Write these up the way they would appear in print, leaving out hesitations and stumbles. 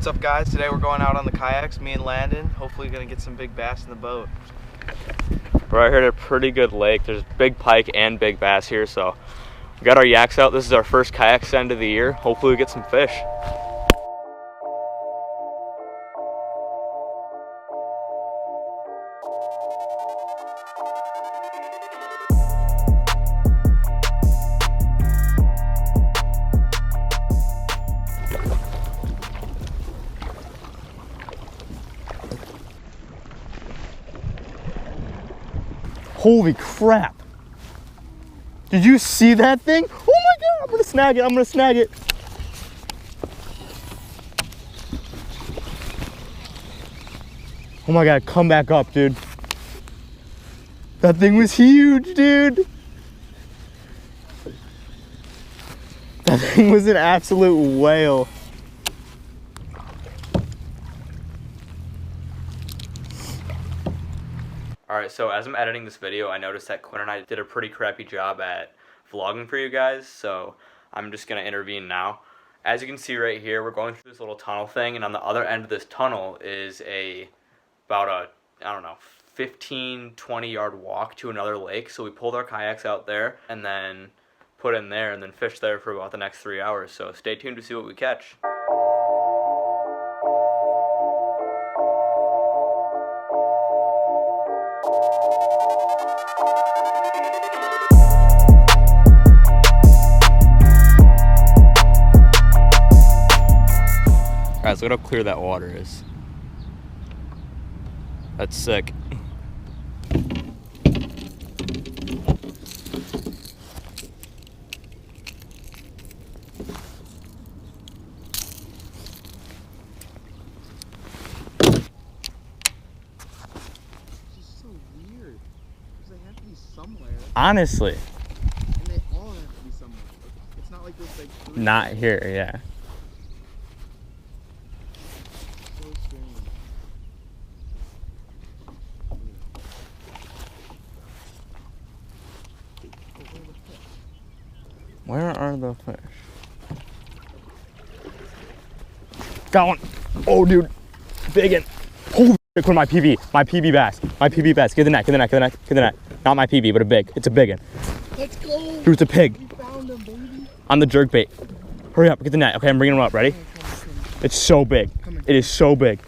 What's up, guys? Today we're going out on the kayaks, me and Landon. Hopefully gonna get some big bass in the boat. We're out here at a pretty good lake. There's big pike and big bass here, so we got our yaks out. This is our first kayak send of the year. Hopefully we get some fish. Holy crap. Did you see that thing? Oh my God, I'm gonna snag it, I'm gonna snag it. Oh my God, come back up, dude. That thing was huge, dude. That thing was an absolute whale. Alright, so as I'm editing this video, I noticed that Quinn and I did a pretty crappy job at vlogging for you guys, so I'm just going to intervene now. As you can see right here, we're going through this little tunnel thing, and on the other end of this tunnel is about a, I don't know, 15-20 yard walk to another lake. So we pulled our kayaks out there and then put in there and then fished there for about the next 3 hours. So stay tuned to see what we catch. Alright, so look how clear that water is. That's sick. Honestly. And they all have to be somewhere. It's not like this, like, not here, yeah. So strange. Where are the fish? Got one. Oh, dude. Big one. Holy shit, my PB. My PB bass. My PB bass. Get the net, get the net, get the net, get the net. Not my PB, but a big. It's a big one. Let's go. Dude, it's a pig. We found him, baby. On the jerkbait. Hurry up, get the net. Okay, I'm bringing him up. Ready? It's so big. It is so big.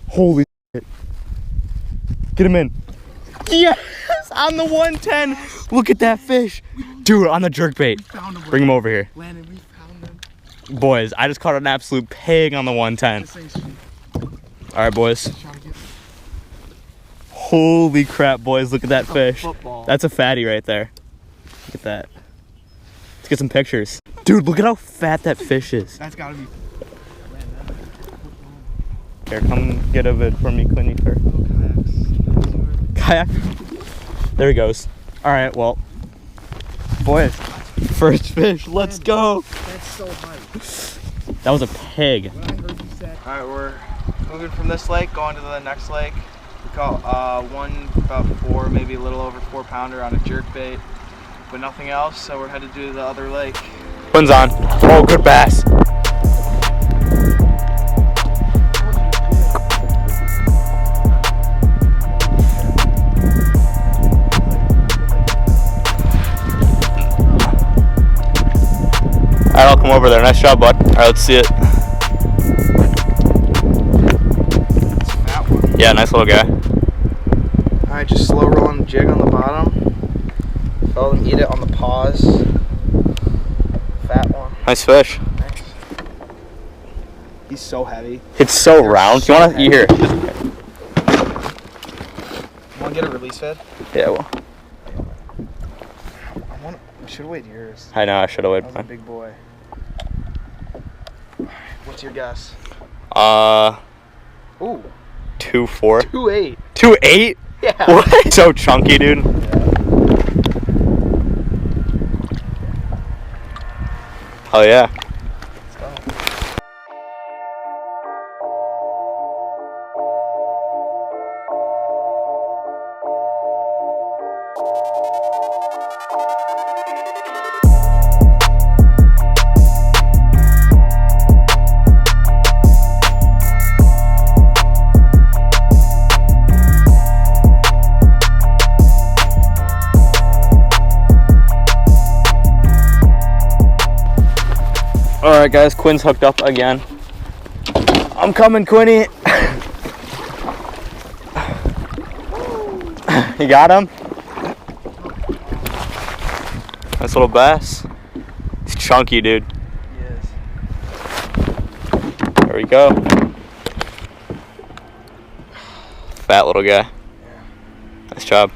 Holy shit. Get him in. Yes! On the 110. Look at that fish. Dude, on the jerkbait. Bring him over here. Landon, we found him. Boys, I just caught an absolute pig on the 110. All right, boys. Holy crap, boys. Look at that fish. That's a fatty right there. Look at that. Let's get some pictures. Dude, look at how fat that fish is. That's gotta be. Here, come get a vid for me, Quinny. Kayak. There he goes. All right, well, boys, first fish. Let's go. That's so high. That was a pig. All right, we're moving from this lake, going to the next lake. We caught one about 4, maybe a little over 4 pounder on a jerkbait, but nothing else. So we're headed to the other lake. One's on. Oh, good bass. Alright, I'll come over there. Nice job, bud. Alright, let's see it. Yeah, nice little guy. Alright, just slow rolling the jig on the bottom. Follow them, eat it on the paws. Fat one. Nice fish. Nice. He's so heavy. It's so round. So you wanna eat here? Want to get a release fed? Yeah, well. I should have waited yours. I know, I should have waited. That was a big boy. What's your guess? Ooh. 2.4. 2.8. 2.8? Yeah. What? So chunky, dude. Yeah. Hell yeah. Let's go. Alright guys, Quinn's hooked up again. I'm coming, Quinny. You got him? Nice little bass. He's chunky, dude. He is. There we go. Fat little guy. Nice job.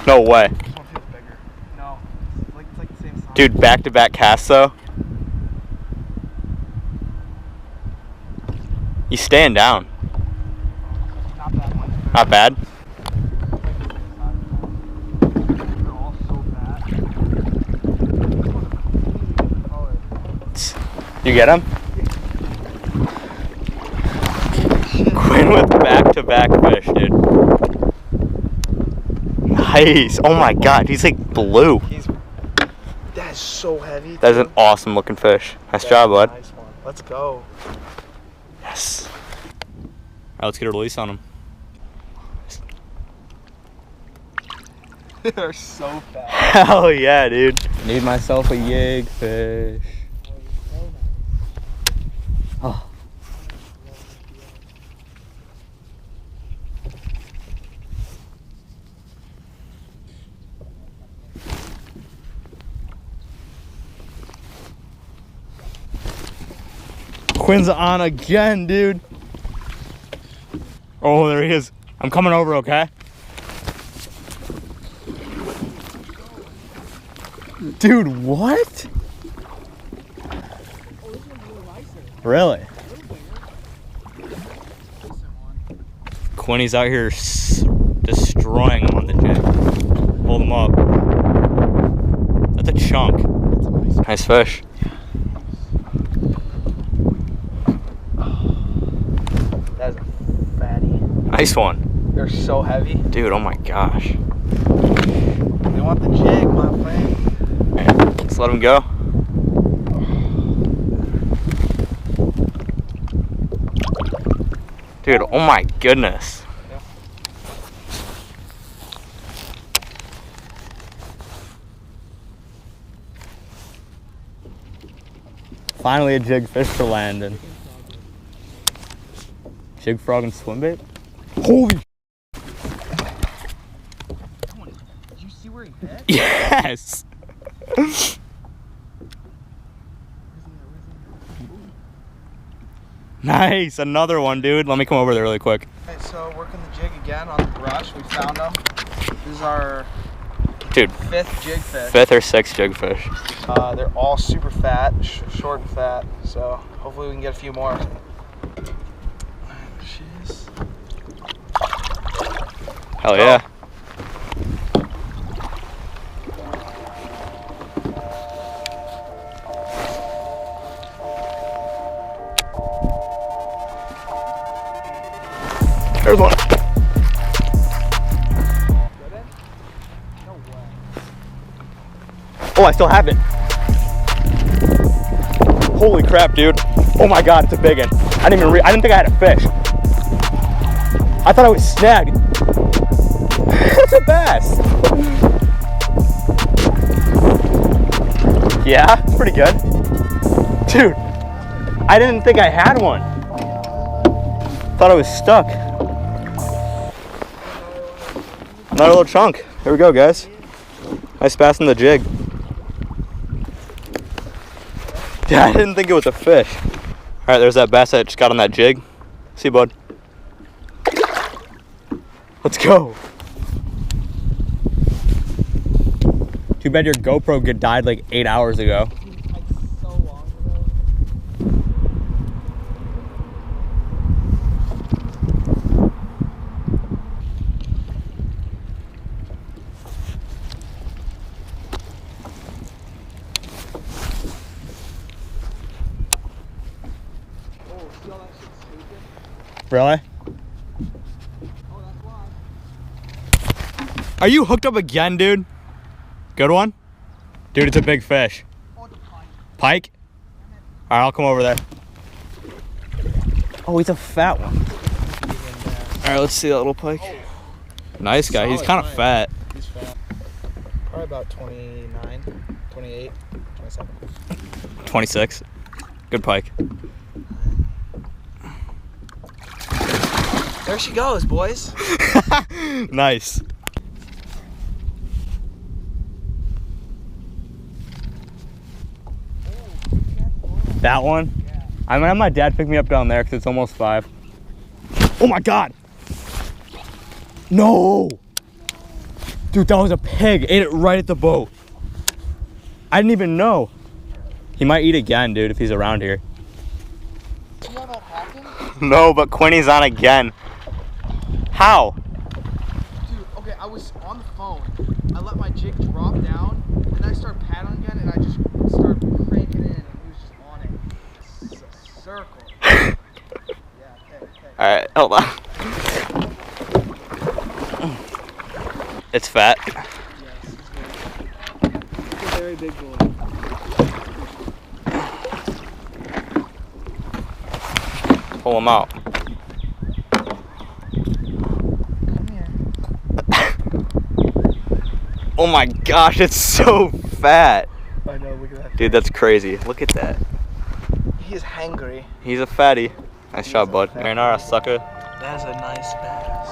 No way. This one feels bigger. No. It's like the same size. Dude, back-to-back casts though. He's staying down. Not bad one. Not bad. They're all so fat. You get him? Quinn with back-to-back fish, dude. Nice. Oh my god, he's like blue. That is so heavy. That's an awesome looking fish. Nice job, bud. Nice one. Let's go. Yes. Alright, let's get a release on him. They're so fat. Hell yeah, dude. Need myself a yig fish. Oh. Quinn's on again, dude. Oh, there he is. I'm coming over, okay? Dude, what? Really? Quinny's out here destroying him on the jig. Hold him up. That's a chunk. Nice fish. That's a fatty. Nice one. They're so heavy. Dude, oh my gosh. They want the jig, my friend. Let's let him go. Dude, oh my goodness. Finally a jig fish for Landon. Jig frog and swim bait? Holy Did you see where he hit? yes! Nice, another one, dude. Let me come over there really quick. Okay, so working the jig again on the brush. We found them. This is our fifth jig fish. Fifth or sixth jig fish. They're all super fat, short and fat. So hopefully we can get a few more. There she is. Hell yeah. There's one. Oh, I still have it. Holy crap, dude. Oh my god, it's a big one. I didn't think I had a fish. I thought I was snagged. It's a bass. Yeah, it's pretty good. Dude, I didn't think I had one. Thought I was stuck. Another little chunk. Here we go, guys. Nice bass in the jig. Yeah, I didn't think it was a fish. All right, there's that bass that just got on that jig. See, bud. Let's go. Too bad your GoPro died like 8 hours ago. Like so long ago. Oh, see all that shit's taken? Really? Oh, that's why. Are you hooked up again, dude? Good one? Dude, it's a big fish. Pike? All right, I'll come over there. Oh, he's a fat one. All right, let's see that little pike. Nice guy. He's kind of fat. He's fat. Probably about 29, 28, 27. 26. Good pike. There she goes, boys. Nice. That one? Yeah. I'm gonna have my dad pick me up down there because it's almost 5. Oh my God! No! Dude, that was a pig. Ate it right at the boat. I didn't even know. He might eat again, dude, if he's around here. Did you know that happened? No, but Quinny's on again. How? Dude, okay, I was on the phone. I let my jig drop down, and I started paddling again, and I just started cranking in, and he was just on it. It's a circle. Yeah, okay. Alright, hold on. It's fat. Yes, it's good. It's a very big boy. Pull him out. Come here. Oh my gosh, it's so fat. I know, look at that. Dude, that's crazy. Look at that. He is hangry. He's a fatty. Nice shot, bud. Marinara, sucker. That is a nice bass.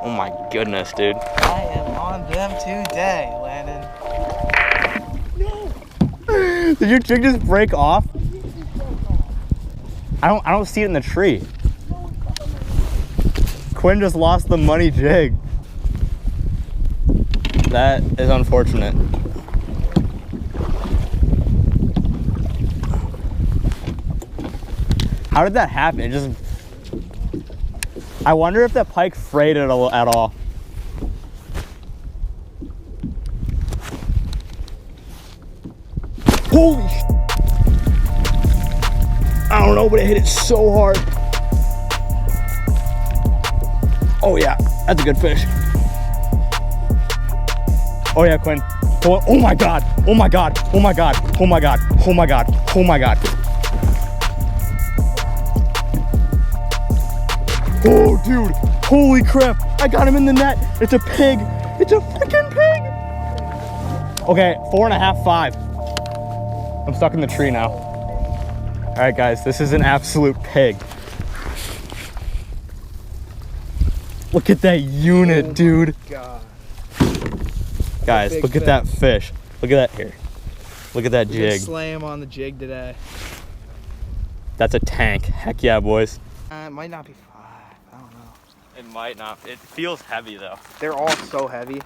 Oh my goodness, dude. I am on them today, Landon. No! Did your jig just break off? I don't see it in the tree. Quinn just lost the money jig. That is unfortunate. How did that happen? It just... I wonder if that pike frayed it at all. Holy sh! I don't know, but it hit it so hard. Oh yeah, that's a good fish. Oh yeah, Quinn. Oh my God, oh my God, oh my God, oh my God, oh my God, oh my God. Oh dude, holy crap, I got him in the net. It's a pig, it's a freaking pig. Okay, 4.5, 5. I'm stuck in the tree now. All right guys, this is an absolute pig. Look at that unit, dude. God. Guys, look at that fish. Look at that here. Look at that We're gonna jig. slay him on the jig today. That's a tank. Heck yeah, boys. It might not be 5. I don't know. It might not. It feels heavy though. They're all so heavy.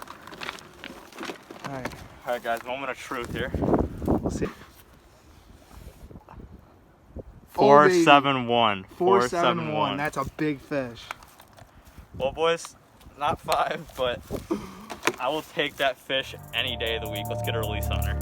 All right. All right, guys. Moment of truth here. We'll see. 471. 471. That's a big fish. Well, boys, not 5, but I will take that fish any day of the week. Let's get a release on her.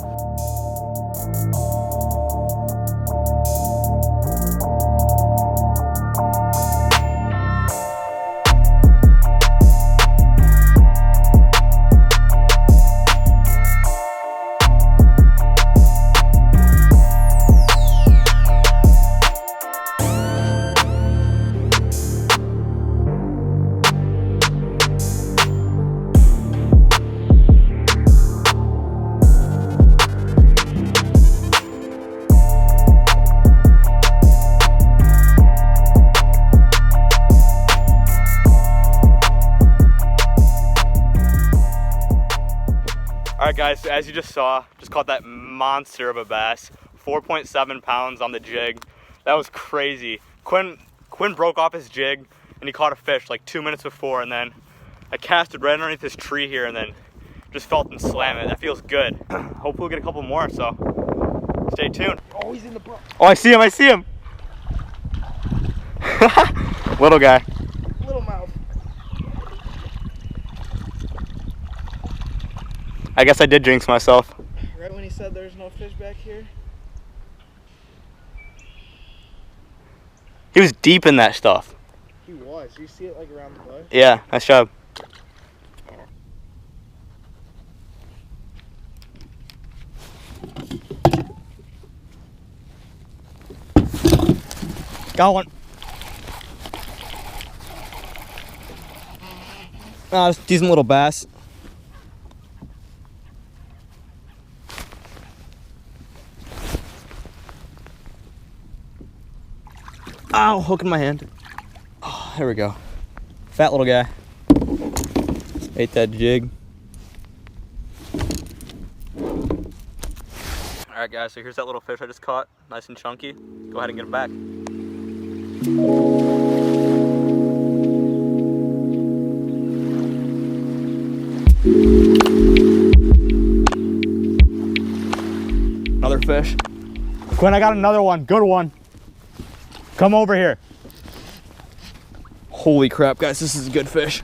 All right, guys, so as you just saw, just caught that monster of a bass, 4.7 pounds on the jig. That was crazy. Quinn broke off his jig and he caught a fish like 2 minutes before, and then I casted right underneath this tree here and then just felt him slam it. That feels good. Hopefully we'll get a couple more, so stay tuned. Oh, he's in the brook. Oh, I see him, I see him. Little guy. Little mouth. I guess I did jinx myself. Right when he said there's no fish back here. He was deep in that stuff. He was. You see it like around the bush? Yeah, nice job. Got one. Just decent little bass. Ow, hook in my hand. Oh, there we go. Fat little guy. Ate that jig. All right, guys, so here's that little fish I just caught. Nice and chunky. Go ahead and get him back. Another fish. Quinn, I got another one. Good one. Come over here. Holy crap, guys, this is a good fish.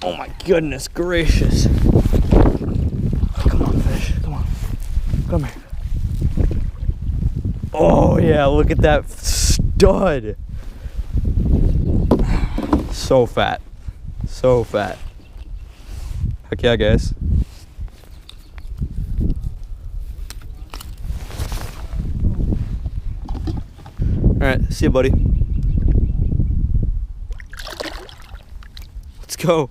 Oh my goodness gracious. Come on, fish, come on. Come here. Oh yeah, look at that stud. So fat. So fat. Heck yeah, guys. Alright, see you, buddy. Let's go.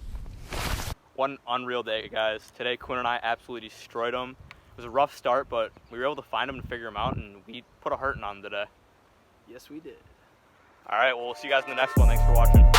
One unreal day, guys. Today, Quinn and I absolutely destroyed them. It was a rough start, but we were able to find them and figure them out, and we put a hurting on them today. Yes, we did. Alright, well, we'll see you guys in the next one. Thanks for watching.